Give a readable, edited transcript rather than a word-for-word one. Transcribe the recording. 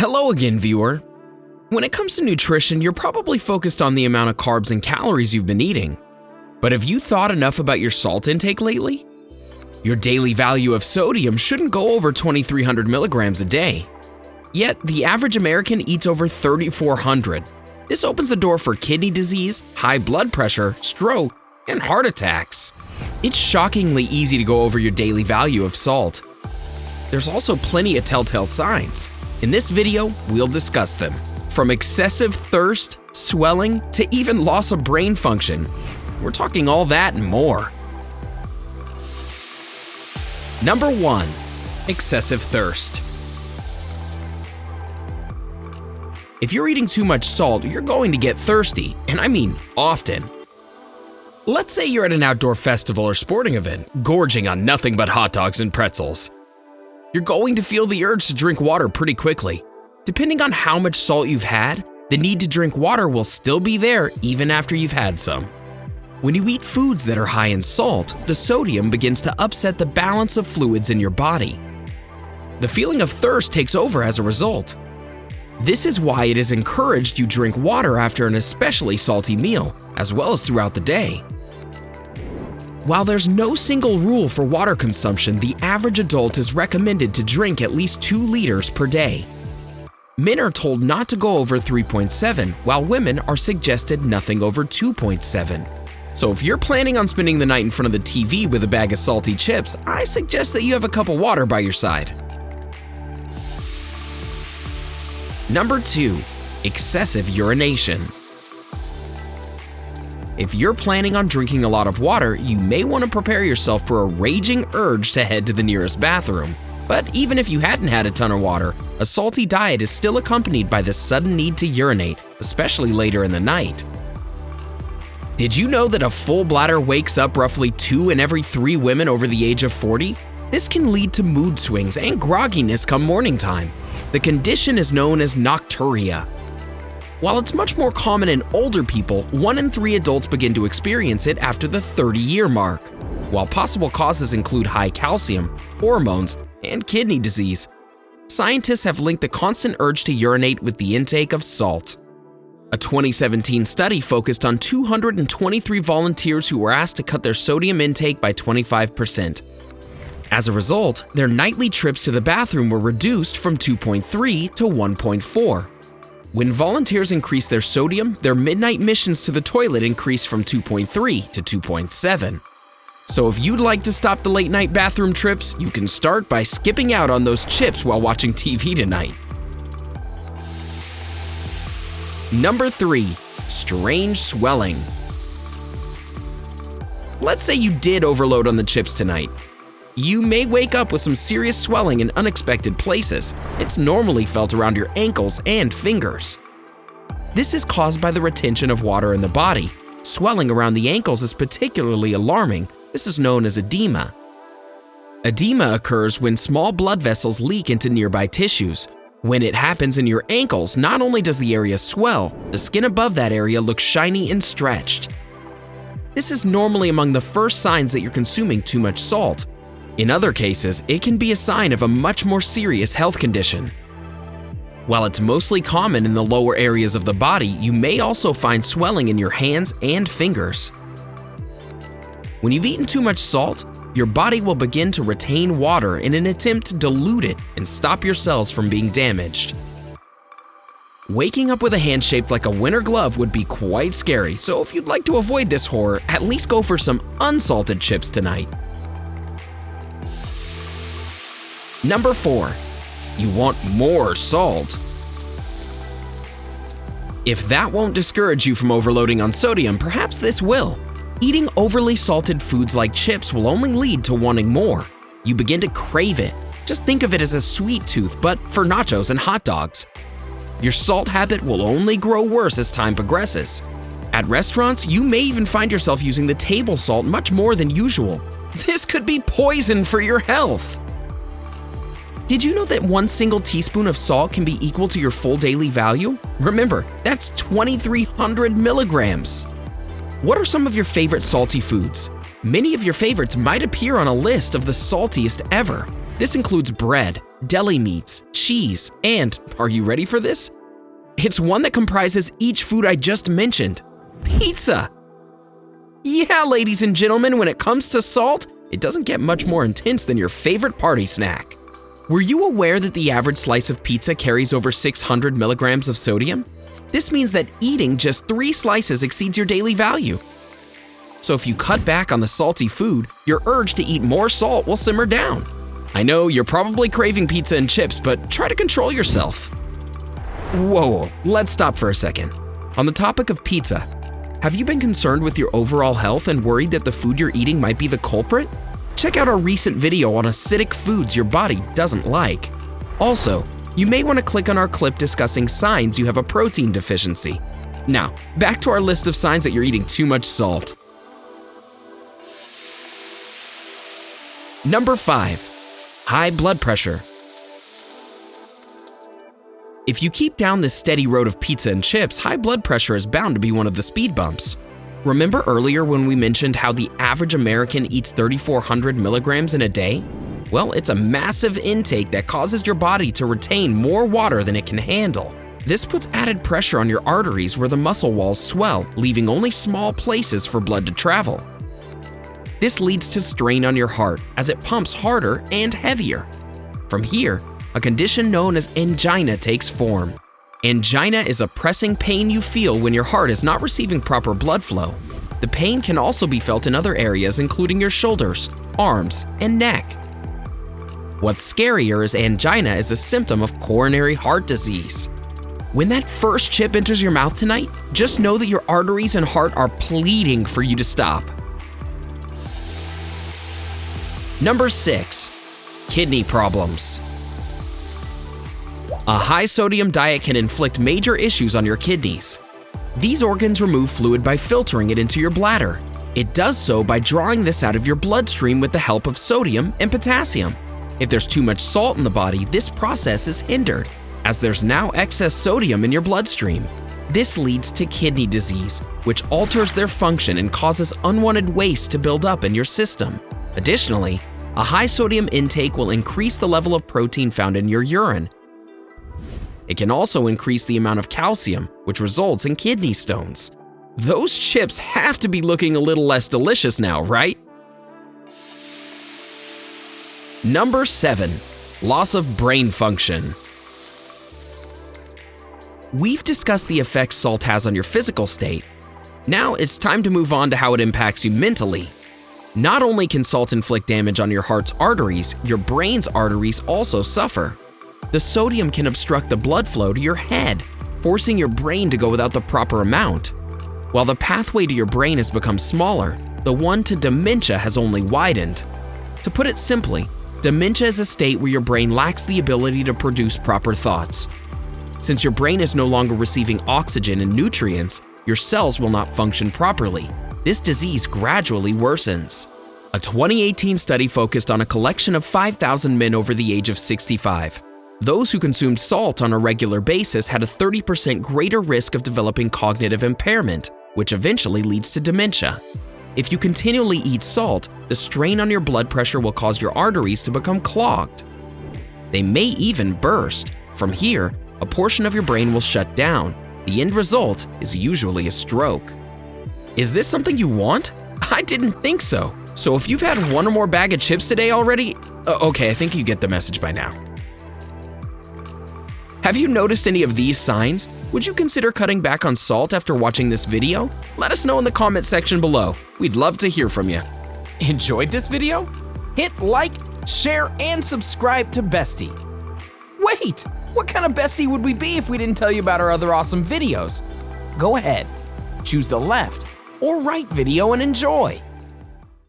Hello again, viewer. When it comes to nutrition, you're probably focused on the amount of carbs and calories you've been eating. But have you thought enough about your salt intake lately? Your daily value of sodium shouldn't go over 2,300 milligrams a day. Yet, the average American eats over 3,400. This opens the door for kidney disease, high blood pressure, stroke, and heart attacks. It's shockingly easy to go over your daily value of salt. There's also plenty of telltale signs. In this video, we'll discuss them. From excessive thirst, swelling, to even loss of brain function. We're talking all that and more. Number 1. Excessive thirst. If you're eating too much salt, you're going to get thirsty, and I mean often. Let's say you're at an outdoor festival or sporting event, gorging on nothing but hot dogs and pretzels. You're going to feel the urge to drink water pretty quickly. Depending on how much salt you've had, the need to drink water will still be there even after you've had some. When you eat foods that are high in salt, the sodium begins to upset the balance of fluids in your body. The feeling of thirst takes over as a result. This is why it is encouraged you drink water after an especially salty meal, as well as throughout the day. While there's no single rule for water consumption, the average adult is recommended to drink at least 2 liters per day. Men are told not to go over 3.7, while women are suggested nothing over 2.7. So if you're planning on spending the night in front of the TV with a bag of salty chips, I suggest that you have a cup of water by your side. Number 2. Excessive urination. If you're planning on drinking a lot of water, you may want to prepare yourself for a raging urge to head to the nearest bathroom. But even if you hadn't had a ton of water, a salty diet is still accompanied by the sudden need to urinate, especially later in the night. Did you know that a full bladder wakes up roughly 2 in every 3 women over the age of 40? This can lead to mood swings and grogginess come morning time. The condition is known as nocturia. While it's much more common in older people, 1 in 3 adults begin to experience it after the 30-year mark. While possible causes include high calcium, hormones, and kidney disease, scientists have linked the constant urge to urinate with the intake of salt. A 2017 study focused on 223 volunteers who were asked to cut their sodium intake by 25%. As a result, their nightly trips to the bathroom were reduced from 2.3 to 1.4. When volunteers increased their sodium, their midnight missions to the toilet increased from 2.3 to 2.7. So if you'd like to stop the late-night bathroom trips, you can start by skipping out on those chips while watching TV tonight. Number 3. Strange swelling. Let's say you did overload on the chips tonight. You may wake up with some serious swelling in unexpected places. It's normally felt around your ankles and fingers. This is caused by the retention of water in the body. Swelling around the ankles is particularly alarming. This is known as edema. Edema occurs when small blood vessels leak into nearby tissues. When it happens in your ankles, not only does the area swell, the skin above that area looks shiny and stretched. This is normally among the first signs that you're consuming too much salt. In other cases, it can be a sign of a much more serious health condition. While it's mostly common in the lower areas of the body, you may also find swelling in your hands and fingers. When you've eaten too much salt, your body will begin to retain water in an attempt to dilute it and stop your cells from being damaged. Waking up with a hand shaped like a winter glove would be quite scary, so if you'd like to avoid this horror, at least go for some unsalted chips tonight. Number 4. You want more salt. If that won't discourage you from overloading on sodium, perhaps this will. Eating overly salted foods like chips will only lead to wanting more. You begin to crave it. Just think of it as a sweet tooth, but for nachos and hot dogs. Your salt habit will only grow worse as time progresses. At restaurants, you may even find yourself using the table salt much more than usual. This could be poison for your health. Did you know that 1 single teaspoon of salt can be equal to your full daily value? Remember, that's 2,300 milligrams. What are some of your favorite salty foods? Many of your favorites might appear on a list of the saltiest ever. This includes bread, deli meats, cheese, and, are you ready for this? It's one that comprises each food I just mentioned: pizza. Yeah, ladies and gentlemen, when it comes to salt, it doesn't get much more intense than your favorite party snack. Were you aware that the average slice of pizza carries over 600 milligrams of sodium? This means that eating just 3 slices exceeds your daily value. So if you cut back on the salty food, your urge to eat more salt will simmer down. I know you're probably craving pizza and chips, but try to control yourself. Whoa, let's stop for a second. On the topic of pizza, have you been concerned with your overall health and worried that the food you're eating might be the culprit? Check out our recent video on acidic foods your body doesn't like. Also, you may want to click on our clip discussing signs you have a protein deficiency. Now, back to our list of signs that you're eating too much salt. Number 5. High blood pressure. If you keep down this steady road of pizza and chips, high blood pressure is bound to be one of the speed bumps. Remember earlier when we mentioned how the average American eats 3,400 milligrams in a day? Well, it's a massive intake that causes your body to retain more water than it can handle. This puts added pressure on your arteries where the muscle walls swell, leaving only small places for blood to travel. This leads to strain on your heart as it pumps harder and heavier. From here, a condition known as angina takes form. Angina is a pressing pain you feel when your heart is not receiving proper blood flow. The pain can also be felt in other areas including your shoulders, arms, and neck. What's scarier is angina is a symptom of coronary heart disease. When that first chip enters your mouth tonight, just know that your arteries and heart are pleading for you to stop. Number 6. Kidney problems. A high sodium diet can inflict major issues on your kidneys. These organs remove fluid by filtering it into your bladder. It does so by drawing this out of your bloodstream with the help of sodium and potassium. If there's too much salt in the body, this process is hindered, as there's now excess sodium in your bloodstream. This leads to kidney disease, which alters their function and causes unwanted waste to build up in your system. Additionally, a high sodium intake will increase the level of protein found in your urine. It can also increase the amount of calcium, which results in kidney stones. Those chips have to be looking a little less delicious now, right? Number 7. Loss of brain function. We've discussed the effects salt has on your physical state. Now it's time to move on to how it impacts you mentally. Not only can salt inflict damage on your heart's arteries, your brain's arteries also suffer. The sodium can obstruct the blood flow to your head, forcing your brain to go without the proper amount. While the pathway to your brain has become smaller, the one to dementia has only widened. To put it simply, dementia is a state where your brain lacks the ability to produce proper thoughts. Since your brain is no longer receiving oxygen and nutrients, your cells will not function properly. This disease gradually worsens. A 2018 study focused on a collection of 5,000 men over the age of 65. Those who consumed salt on a regular basis had a 30% greater risk of developing cognitive impairment, which eventually leads to dementia. If you continually eat salt, the strain on your blood pressure will cause your arteries to become clogged. They may even burst. From here, a portion of your brain will shut down. The end result is usually a stroke. Is this something you want? I didn't think so. So if you've had one or more bag of chips today already, okay, I think you get the message by now. Have you noticed any of these signs? Would you consider cutting back on salt after watching this video? Let us know in the comment section below. We'd love to hear from you. Enjoyed this video? Hit like, share, and subscribe to Bestie. Wait, what kind of Bestie would we be if we didn't tell you about our other awesome videos? Go ahead, choose the left or right video and enjoy.